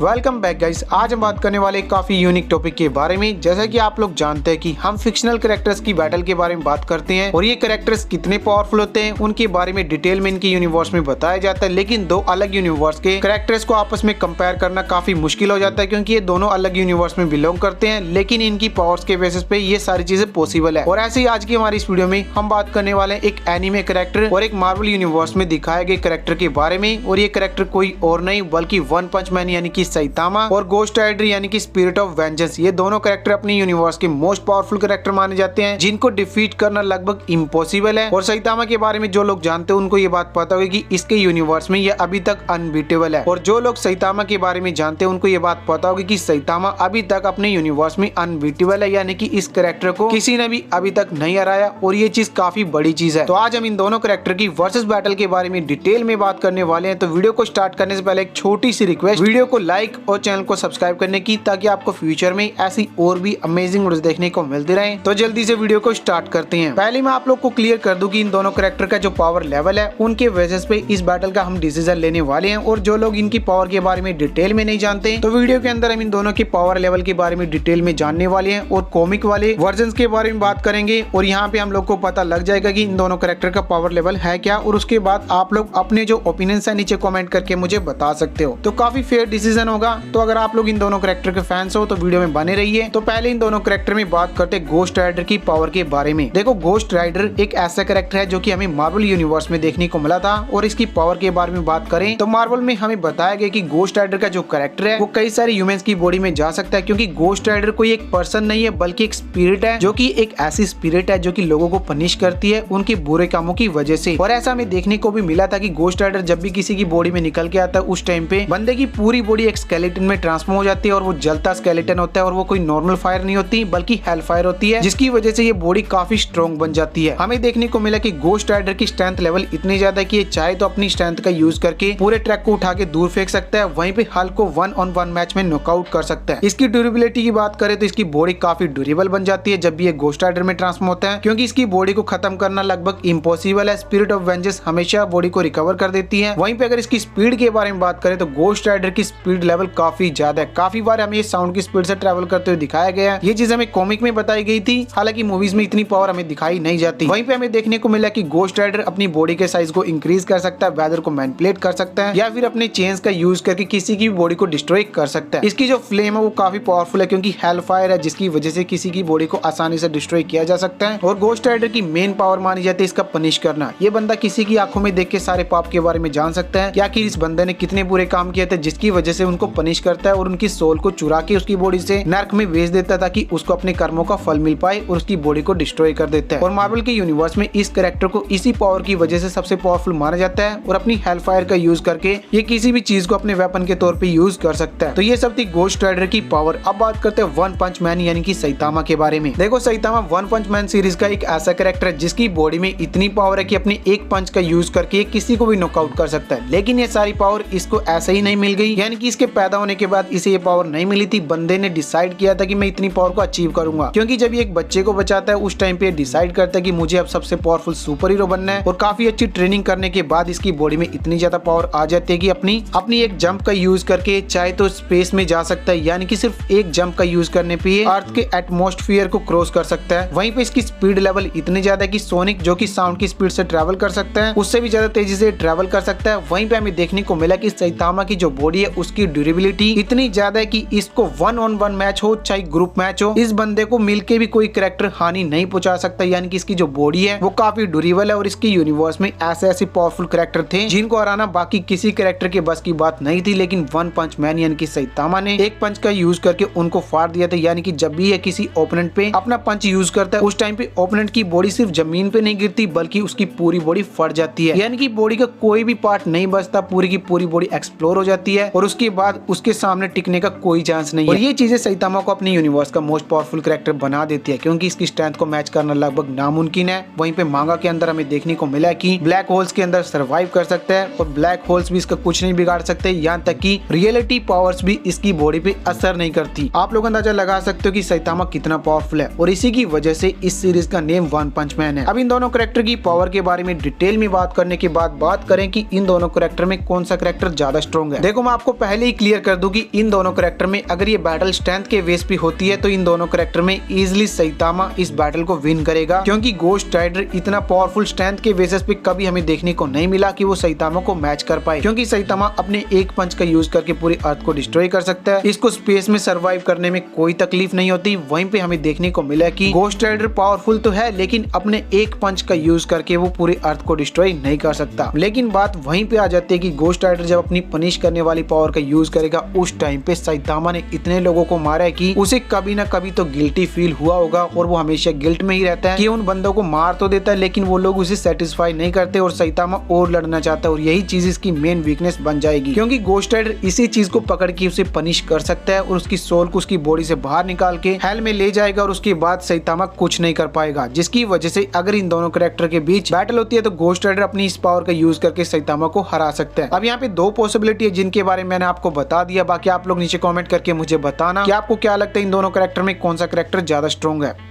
Welcome back guys. आज हम बात करने वाले काफी यूनिक टॉपिक के बारे में। जैसा कि आप लोग जानते हैं कि हम फिक्शनल कैरेक्टर्स की बैटल के बारे में बात करते हैं और ये कैरेक्टर्स कितने पावरफुल होते हैं उनके बारे में डिटेल में इनके यूनिवर्स में बताया जाता है। लेकिन दो अलग यूनिवर्स के कैरेक्टर्स को आपस में कंपेयर करना काफी मुश्किल हो जाता है क्योंकि ये दोनों अलग यूनिवर्स में बिलोंग करते हैं, लेकिन इनकी पावर्स के बेसिस पे ये सारी चीजें पॉसिबल है। और ऐसे ही आज की हमारी इस वीडियो में हम बात करने वाले हैं एक एनिमे कैरेक्टर और एक मार्वल यूनिवर्स में दिखाए गए कैरेक्टर के बारे में। और ये कैरेक्टर कोई और नहीं बल्कि वन पंच मैन यानी कि सैतामा और गोस्ट राइडर यानी कि स्पिरिट ऑफ वेंजेंस, ये दोनों कैरेक्टर अपनी यूनिवर्स के मोस्ट पावरफुल कैरेक्टर माने जाते हैं जिनको डिफीट करना लगभग इम्पॉसिबल है। और सैतामा के बारे में जो लोग जानते हैं उनको ये बात पता होगी कि इसके यूनिवर्स में ये अभी तक अनबीटेबल है। और जो लोग सैतामा के बारे में जानते हैं उनको ये बात पता होगी कि सैतामा अभी तक अपने यूनिवर्स में अनबीटेबल है, यानी कि इस कैरेक्टर को किसी ने भी अभी तक नहीं हराया और ये चीज काफी बड़ी चीज है। तो आज हम इन दोनों कैरेक्टर की वर्सेस बैटल के बारे में डिटेल में बात करने वाले हैं। तो वीडियो को स्टार्ट करने से पहले एक छोटी सी रिक्वेस्ट, वीडियो को लाइक और चैनल को सब्सक्राइब करने की, ताकि आपको फ्यूचर में ऐसी और भी अमेजिंग वीडियोस देखने को मिलती रहे। तो जल्दी से वीडियो को स्टार्ट करते हैं। पहले मैं आप लोग को क्लियर कर दूं कि इन दोनों कैरेक्टर का जो पावर लेवल है उनके बेसिस पे इस बैटल का हम डिसीजन लेने वाले हैं। और जो लोग इनकी पावर के बारे में डिटेल में नहीं जानते तो वीडियो के अंदर हम इन दोनों के पावर लेवल के बारे में डिटेल में जानने वाले हैं और कॉमिक वाले वर्जन के बारे में बात करेंगे। और यहाँ पे हम लोग को पता लग जाएगा कि इन दोनों कैरेक्टर का पावर लेवल है क्या। और उसके बाद आप लोग अपने जो ओपिनियंस है नीचे कमेंट करके मुझे बता सकते हो। तो काफी फेयर डिसीजन होगा। तो अगर आप लोग इन दोनों कैरेक्टर के फैंस हो तो वीडियो में बने रहिए। तो पहले इन दोनों कैरेक्टर में बात करते हैं गोस्ट राइडर की पावर के बारे में। देखो, गोस्ट राइडर एक ऐसा कैरेक्टर है जो कि हमें मार्वल यूनिवर्स में देखने को मिला था। और इसकी पावर के बारे में बात करें तो मार्वल में हमें बताया गया कि गोस्ट राइडर का जो कैरेक्टर है वो कई सारे ह्यूमंस की बॉडी में जा सकता है, क्योंकि गोस्ट राइडर कोई एक पर्सन नहीं है बल्कि एक स्पिरिट है, जो कि एक ऐसी स्पिरिट है जो कि लोगों को पनिश करती है उनके बुरे कामों की वजह से। और ऐसा हमें देखने को भी मिला था कि गोस्ट राइडर जब भी किसी की बॉडी में निकल के आता है उस टाइम पे बंदे की पूरी बॉडी एक स्केलेटन में ट्रांसफॉर्म हो जाती है और वो जलता स्केलेटन होता है। और वो कोई नॉर्मल फायर नहीं होती बल्कि हेल फायर होती है, जिसकी वजह से ये बॉडी काफी स्ट्रॉन्ग बन जाती है। हमें देखने को मिला कि गोस्ट राइडर की स्ट्रेंथ लेवल इतनी ज्यादा है कि ये चाहे तो अपनी स्ट्रेंथ का यूज करके पूरे ट्रैक को उठा के दूर फेंक सकता है, वहीं पे हल्क को 1-on-1 मैच में नॉकआउट कर सकता है। इसकी ड्यूरेबिलिटी की बात करें तो इसकी बॉडी काफी ड्यूरेबल बन जाती है जब भी ये गोस्ट राइडर में ट्रांसफॉर्म होता है, क्योंकि इसकी बॉडी को खत्म करना लगभग इम्पॉसिबल है। स्पिरिट ऑफ वेंजेंस हमेशा बॉडी को रिकवर कर देती है। वहीं पे अगर इसकी स्पीड के बारे में बात करें तो गोस्ट राइडर की स्पीड लेवल काफी ज्यादा है। काफी बार हमें साउंड की स्पीड से ट्रैवल करते हुए दिखाया गया है। ये चीज हमें कॉमिक में बताई गई थी, हालांकि मूवीज में इतनी पावर हमें दिखाई नहीं जाती। वहीं पे हमें देखने को मिला कि गोस्ट राइडर अपनी बॉडी के साइज को इंक्रीज कर सकता है, वेदर को मैनिपुलेट कर सकता है, या फिर अपने चेन्स का यूज करके किसी की बॉडी को डिस्ट्रॉय कर सकता है। इसकी जो फ्लेम है वो काफी पावरफुल है क्योंकि हेल फायर है, जिसकी वजह से किसी की बॉडी को आसानी से डिस्ट्रॉय किया जा सकता है। और गोस्ट राइडर की मेन पावर मानी जाती है इसका पनिश करना। ये बंदा किसी की आंखों में देख के सारे पाप के बारे में जान सकता है कि आखिर इस बंदे ने कितने बुरे काम किए थे, जिसकी वजह से उनको पनिश करता है और उनकी सोल को चुरा के उसकी बॉडी से नर्क में भेज देता है ताकि उसको अपने कर्मों का फल मिल पाए और उसकी बॉडी को डिस्ट्रॉय कर देता है। और मार्वल के यूनिवर्स में इस कैरेक्टर को इसी पावर की वजह से सबसे पावरफुल माना जाता है और अपनी हेल फायर का यूज करके ये किसी भी चीज को अपने वेपन के तौर पे यूज कर सकता है। तो ये सब थी गोस्ट राइडर की पावर। अब बात करते हैं वन पंच मैन यानी कि सैतामा के बारे में। देखो, सैतामा वन पंच मैन सीरीज का एक ऐसा कैरेक्टर है जिसकी बॉडी में इतनी पावर है कि अपने एक पंच का यूज करके किसी को भी नॉकआउट कर सकता है। लेकिन ये सारी पावर इसको ऐसे ही नहीं मिल गई, यानी कि इसके पैदा होने के बाद इसे ये पावर नहीं मिली थी। बंदे ने डिसाइड किया था कि मैं इतनी पावर को अचीव करूंगा, क्योंकि जब ये एक बच्चे को बचाता है उस टाइम पे डिसाइड करता है कि मुझे अब सबसे पावरफुल सुपर हीरो बनना है। और काफी अच्छी ट्रेनिंग करने के बाद इसकी बॉडी में इतनी ज्यादा पावर आ जाती है कि अपनी एक जंप का यूज करके चाहे तो स्पेस में जा सकता है, यानी कि सिर्फ एक जंप का यूज करने पे ये अर्थ के एटमॉस्फेयर को क्रॉस कर सकता है। वहीं पे इसकी स्पीड लेवल इतनी ज्यादा है कि सोनिक जो कि साउंड की स्पीड से ट्रैवल कर सकता है उससे भी ज्यादा तेजी से ट्रैवल कर सकता है। वहीं पे हमें देखने को मिला कि सैतामा की जो बॉडी है उसकी ड्यूरेबिलिटी इतनी ज्यादा है कि इसको 1-on-1 मैच हो चाहे ग्रुप मैच हो, इस बंदे को मिलके भी कोई कैरेक्टर हानि नहीं पहुंचा सकता। यानी कि इसकी जो बॉडी है वो काफी ड्यूरेबल है। और इसके यूनिवर्स में ऐसे पावरफुल कैरेक्टर थे जिनको हराना बाकी किसी कैरेक्टर के बस की बात नहीं थी, लेकिन वन पंच मैन यानी कि सैतामा ने एक पंच का यूज करके उनको फाड़ दिया था। यानी कि जब भी ये किसी ओपोनेंट पे अपना पंच यूज करता है उस टाइम पे ओपोनेंट की बॉडी सिर्फ जमीन पे नहीं गिरती बल्कि उसकी पूरी बॉडी फट जाती है, यानी कि बॉडी का कोई भी पार्ट नहीं बचता, पूरी की पूरी बॉडी एक्सप्लोर हो जाती है और उसके बाद उसके सामने टिकने का कोई चांस नहीं है। और ये चीजें सैतामा को अपनी यूनिवर्स का मोस्ट पावरफुल कैरेक्टर बना देती है, क्योंकि इसकी स्ट्रेंथ को मैच करना लगभग नामुमकिन है। वहीं पे मांगा के अंदर हमें देखने को मिला कि ब्लैक होल्स के अंदर सर्वाइव कर सकता है और ब्लैक होल्स भी इसका कुछ नहीं बिगाड़ सकते, यहाँ तक कि रियलिटी पावर्स भी इसकी बॉडी पे असर नहीं करती। आप लोग अंदाजा लगा सकते हो कि सैतामा कितना पावरफुल है और इसी की वजह से इस सीरीज का नेम वन पंच मैन है। अब इन दोनों कैरेक्टर की पावर के बारे में डिटेल में बात करने के बाद बात करें कि इन दोनों कैरेक्टर में कौन सा कैरेक्टर ज्यादा स्ट्रॉन्ग है। देखो, मैं आपको पहले ही यही क्लियर कर दूं कि इन दोनों कैरेक्टर में अगर ये बैटल स्ट्रेंथ के बेस पे होती है तो इन दोनों कैरेक्टर में इजिली सैतामा इस बैटल को विन करेगा, क्योंकि गोस्ट राइडर इतना पावरफुल स्ट्रेंथ के बेसिस पे कभी हमें देखने को नहीं मिला कि वो सैतामा को मैच कर पाए, क्योंकि सैतामा अपने एक पंच का यूज करके पूरी अर्थ को डिस्ट्रॉय कर सकता है। इसको स्पेस में सर्वाइव करने में कोई तकलीफ नहीं होती। वहीं पे हमें देखने को मिला कि गोस्ट राइडर पावरफुल तो है लेकिन अपने एक पंच का यूज करके वो पूरी अर्थ को डिस्ट्रॉय नहीं कर सकता। लेकिन बात वहीं पे आ जाती है कि गोस्ट राइडर जब अपनी पनिश करने वाली पावर का यूज करेगा उस टाइम पे सैतामा ने इतने लोगों को मारा है कि उसे कभी ना कभी तो गिल्टी फील हुआ होगा, और वो हमेशा गिल्ट में ही रहता है कि उन बंदों को मार तो देता है लेकिन वो लोग उसे सेटिस्फाई नहीं करते और सैतामा और लड़ना चाहता है, और यही चीज इसकी मेन वीकनेस बन जाएगी, क्योंकि गोस्ट राइडर इसी चीज को पकड़ के उसे पनिश कर सकता है और उसकी सोल को उसकी बॉडी से बाहर निकाल के हेल में ले जाएगा और उसके बाद सैतामा कुछ नहीं कर पाएगा। जिसकी वजह से अगर इन दोनों कैरेक्टर के बीच बैटल होती है तो गोस्ट राइडर अपनी इस पावर का यूज करके सैतामा को हरा सकता है। अब यहाँ पे दो पॉसिबिलिटी है जिनके बारे में मैंने आपको बता दिया। बाकी आप लोग नीचे कमेंट करके मुझे बताना कि आपको क्या लगता है इन दोनों कैरेक्टर में कौन सा कैरेक्टर ज्यादा स्ट्रॉन्ग है।